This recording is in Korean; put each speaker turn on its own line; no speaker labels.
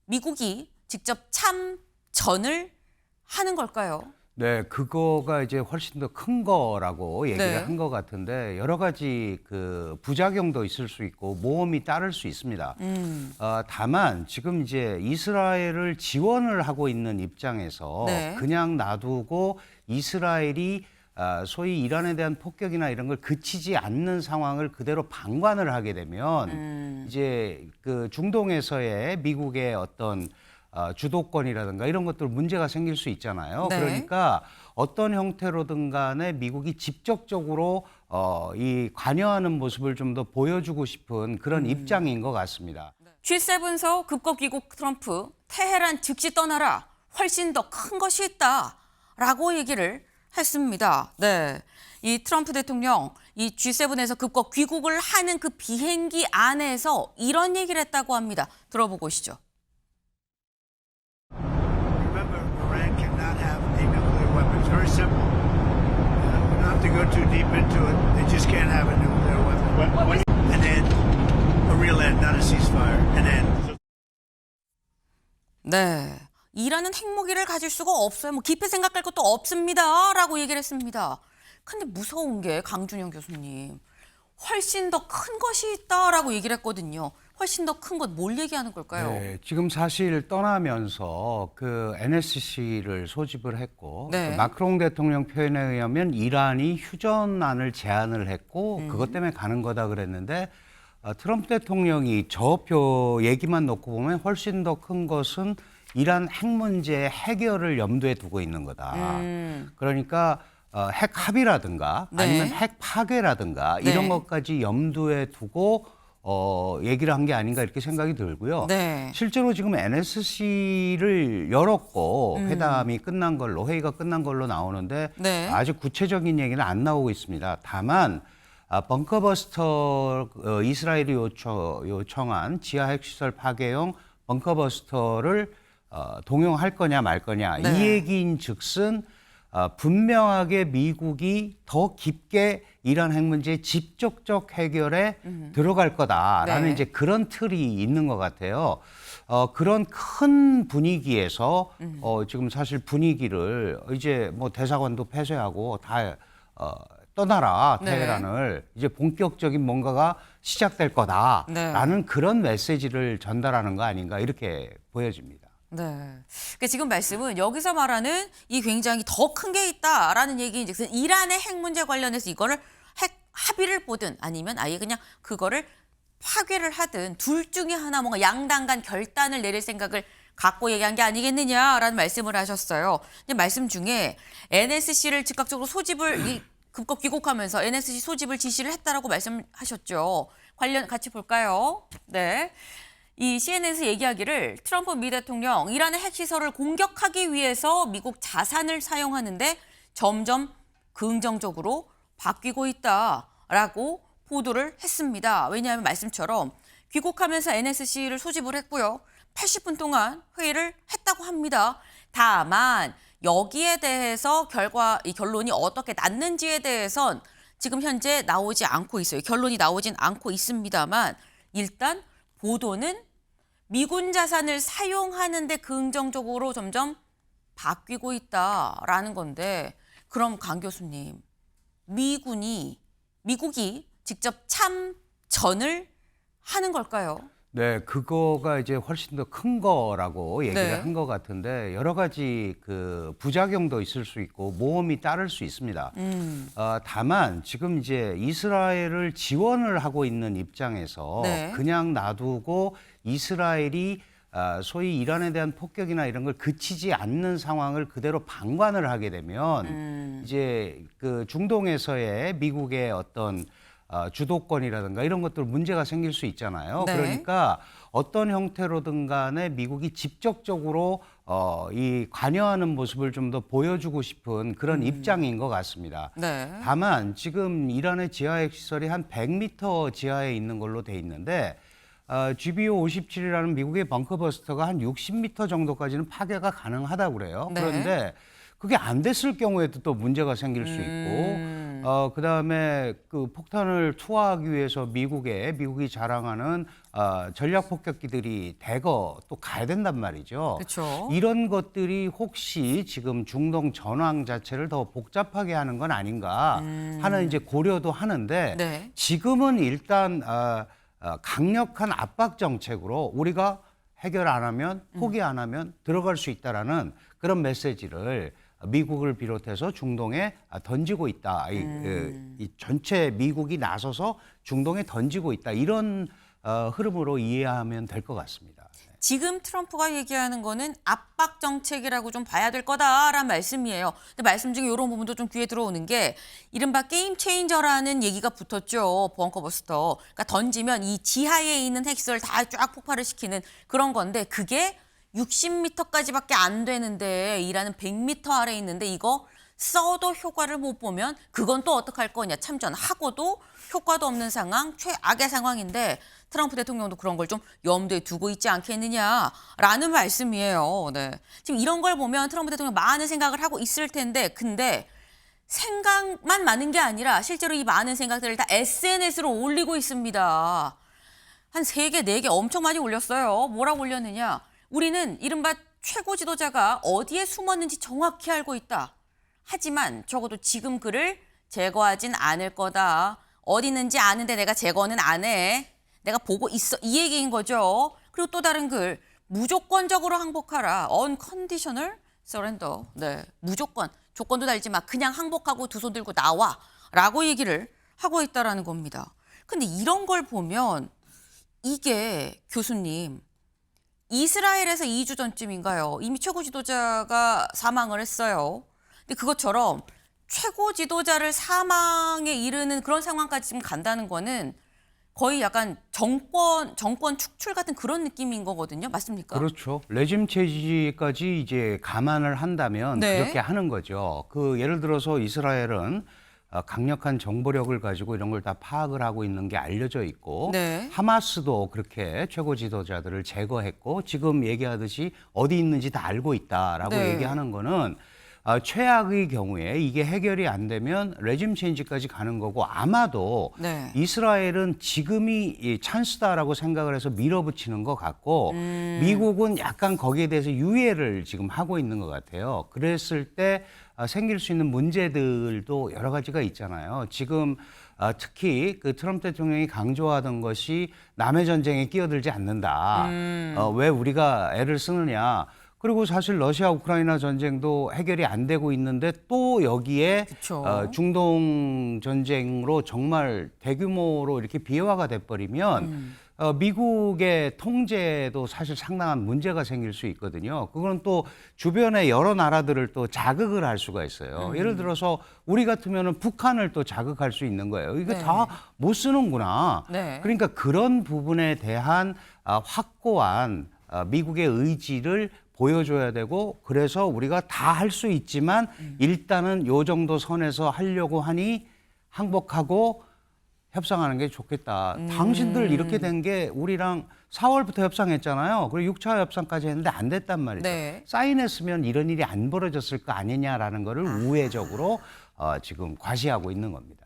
미국이 직접 참전을 하는 걸까요?
네, 그거가 이제 훨씬 더 큰 거라고 얘기를
네.
한 것 같은데 여러 가지 그 부작용도 있을 수 있고 모험이 따를 수 있습니다. 다만 지금 이제 이스라엘을 지원을 하고 있는 입장에서
네.
그냥 놔두고 이스라엘이 소위 이란에 대한 폭격이나 이런 걸 그치지 않는 상황을 그대로 방관을 하게 되면 이제 그 중동에서의 미국의 어떤 주도권이라든가 이런 것들 문제가 생길 수 있잖아요.
네.
그러니까 어떤 형태로든 간에 미국이 직접적으로 이 관여하는 모습을 좀 더 보여주고 싶은 그런 입장인 것 같습니다.
G7서 급거 귀국 트럼프, 테헤란 즉시 떠나라. 훨씬 더 큰 것이 있다. 라고 얘기를 했습니다. 네. 이 트럼프 대통령, 이 G7에서 급거 귀국을 하는 그 비행기 안에서 이런 얘기를 했다고 합니다. 들어보고 오시죠.
Remember, Iran cannot have a nuclear weapon. It's very simple. We don't have to go too deep into it. They just can't have a nuclear weapon. And then a real end, not a ceasefire. An end.
네. 이란은 핵무기를 가질 수가 없어요. 뭐 깊이 생각할 것도 없습니다. 라고 얘기를 했습니다. 근데 무서운 게 강준영 교수님. 훨씬 더 큰 것이 있다라고 얘기를 했거든요. 훨씬 더 큰 것 뭘 얘기하는 걸까요?
네, 지금 사실 떠나면서 그 NSC를 소집을 했고
네.
그 마크롱 대통령 표현에 의하면 이란이 휴전안을 제안을 했고 그것 때문에 가는 거다 그랬는데 트럼프 대통령이 저표 얘기만 놓고 보면 훨씬 더 큰 것은 이란 핵 문제 해결을 염두에 두고 있는 거다. 그러니까 핵 합의라든가
네.
아니면 핵 파괴라든가
네.
이런 것까지 염두에 두고 얘기를 한 게 아닌가 이렇게 생각이 들고요.
네.
실제로 지금 NSC를 열었고 회담이 끝난 걸로 회의가 끝난 걸로 나오는데
네.
아직 구체적인 얘기는 안 나오고 있습니다. 다만 벙커버스터 이스라엘이 요청한 지하 핵시설 파괴용 벙커버스터를 동용할 거냐 말 거냐
네.
이 얘기인즉슨 분명하게 미국이 더 깊게 이란 핵 문제의 직접적 해결에 들어갈 거다라는
네.
이제 그런 틀이 있는 것 같아요. 그런 큰 분위기에서 지금 사실 분위기를 이제 뭐 대사관도 폐쇄하고 다 떠나라
네.
테헤란을 이제 본격적인 뭔가가 시작될 거다라는 그런 메시지를 전달하는 거 아닌가 이렇게 보여집니다.
네. 그러니까 지금 말씀은 여기서 말하는 이 굉장히 더 큰 게 있다라는 얘기인 즉 이란의 핵 문제 관련해서 이거를 핵 합의를 보든 아니면 아예 그냥 그거를 파괴를 하든 둘 중에 하나 뭔가 양당 간 결단을 내릴 생각을 갖고 얘기한 게 아니겠느냐라는 말씀을 하셨어요. 근데 말씀 중에 NSC를 즉각적으로 소집을 급거 귀국하면서 NSC 소집을 지시를 했다라고 말씀하셨죠. 관련 같이 볼까요? 네. 이 CNN에서 얘기하기를 트럼프 미 대통령 이란의 핵시설을 공격하기 위해서 미국 자산을 사용하는데 점점 긍정적으로 바뀌고 있다라고 보도를 했습니다. 왜냐하면 말씀처럼 귀국하면서 NSC를 소집을 했고요. 80분 동안 회의를 했다고 합니다. 다만 여기에 대해서 이 결론이 어떻게 났는지에 대해선 지금 현재 나오지 않고 있어요. 결론이 나오진 않고 있습니다만 일단 보도는 미군 자산을 사용하는 데 긍정적으로 점점 바뀌고 있다라는 건데 그럼 강 교수님, 미국이 직접 참전을 하는 걸까요?
네, 그거가 이제 훨씬 더 큰 거라고 얘기를
네.
한 것 같은데 여러 가지 그 부작용도 있을 수 있고 모험이 따를 수 있습니다. 다만 지금 이제 이스라엘을 지원을 하고 있는 입장에서
네.
그냥 놔두고 이스라엘이 소위 이란에 대한 폭격이나 이런 걸 그치지 않는 상황을 그대로 방관을 하게 되면 이제 그 중동에서의 미국의 어떤 주도권이라든가 이런 것들 문제가 생길 수 있잖아요.
네.
그러니까 어떤 형태로든 간에 미국이 직접적으로 이 관여하는 모습을 좀 더 보여주고 싶은 그런 입장인 것 같습니다.
네.
다만 지금 이란의 지하핵 시설이 한 100m 지하에 있는 걸로 돼 있는데 GBU-57이라는 미국의 벙커버스터가 한 60m 정도까지는 파괴가 가능하다고 그래요.
네.
그런데 그게 안 됐을 경우에도 또 문제가 생길 수 있고 그다음에 그 폭탄을 투하하기 위해서 미국이 자랑하는 전략 폭격기들이 대거 또 가야 된단 말이죠.
그렇죠.
이런 것들이 혹시 지금 중동 전황 자체를 더 복잡하게 하는 건 아닌가 하는 이제 고려도 하는데
네.
지금은 일단 강력한 압박 정책으로 우리가 해결 안 하면 포기 안 하면 들어갈 수 있다라는 그런 메시지를 미국을 비롯해서 중동에 던지고 있다. 이 전체 미국이 나서서 중동에 던지고 있다. 이런 흐름으로 이해하면 될 것 같습니다.
지금 트럼프가 얘기하는 거는 압박 정책이라고 좀 봐야 될 거다라는 말씀이에요. 근데 말씀 중에 이런 부분도 좀 귀에 들어오는 게 이른바 게임 체인저라는 얘기가 붙었죠. 벙커버스터. 그러니까 던지면 이 지하에 있는 핵시설 다 쫙 폭발을 시키는 그런 건데 그게 60m까지밖에 안 되는데 이라는 100m 아래에 있는데 이거 써도 효과를 못 보면 그건 또 어떡할 거냐. 참전하고도 효과도 없는 상황, 최악의 상황인데 트럼프 대통령도 그런 걸 좀 염두에 두고 있지 않겠느냐라는 말씀이에요. 네. 지금 이런 걸 보면 트럼프 대통령 많은 생각을 하고 있을 텐데 근데 생각만 많은 게 아니라 실제로 이 많은 생각들을 다 SNS로 올리고 있습니다. 한 3개, 4개 엄청 많이 올렸어요. 뭐라고 올렸느냐. 우리는 이른바 최고 지도자가 어디에 숨었는지 정확히 알고 있다. 하지만 적어도 지금 그를 제거하진 않을 거다. 어디 있는지 아는데 내가 제거는 안 해. 내가 보고 있어. 이 얘기인 거죠. 그리고 또 다른 글. 무조건적으로 항복하라. Unconditional surrender. 네, 무조건. 조건도 달지 마. 그냥 항복하고 두 손 들고 나와. 라고 얘기를 하고 있다라는 겁니다. 근데 이런 걸 보면 이게 교수님 이스라엘에서 2주 전쯤인가요? 이미 최고 지도자가 사망을 했어요. 근데 그것처럼 최고 지도자를 사망에 이르는 그런 상황까지 지금 간다는 거는 거의 약간 정권 축출 같은 그런 느낌인 거거든요. 맞습니까?
그렇죠. 레짐 체제까지 이제 감안을 한다면
네.
그렇게 하는 거죠. 그 예를 들어서 이스라엘은 강력한 정보력을 가지고 이런 걸 다 파악을 하고 있는 게 알려져 있고
네.
하마스도 그렇게 최고 지도자들을 제거했고 지금 얘기하듯이 어디 있는지 다 알고 있다라고
네.
얘기하는 거는 최악의 경우에 이게 해결이 안 되면 레짐 체인지까지 가는 거고 아마도
네.
이스라엘은 지금이 이 찬스다라고 생각을 해서 밀어붙이는 것 같고 미국은 약간 거기에 대해서 유예를 지금 하고 있는 것 같아요. 그랬을 때 생길 수 있는 문제들도 여러 가지가 있잖아요. 지금 특히 그 트럼프 대통령이 강조하던 것이 남의 전쟁에 끼어들지 않는다. 왜 우리가 애를 쓰느냐. 그리고 사실 러시아 우크라이나 전쟁도 해결이 안 되고 있는데 또 여기에
그쵸.
중동 전쟁으로 정말 대규모로 이렇게 비화가 돼버리면 미국의 통제도 사실 상당한 문제가 생길 수 있거든요. 그건 또 주변의 여러 나라들을 또 자극을 할 수가 있어요. 예를 들어서 우리 같으면은 북한을 또 자극할 수 있는 거예요. 이거
네.
다 못 쓰는구나.
네.
그러니까 그런 부분에 대한 확고한 미국의 의지를 보여줘야 되고 그래서 우리가 다 할 수 있지만 일단은 요 정도 선에서 하려고 하니 항복하고 협상하는 게 좋겠다. 당신들 이렇게 된 게 우리랑 4월부터 협상했잖아요. 그리고 6차 협상까지 했는데 안 됐단 말이죠.
네.
사인했으면 이런 일이 안 벌어졌을 거 아니냐라는 거를 우회적으로 지금 과시하고 있는 겁니다.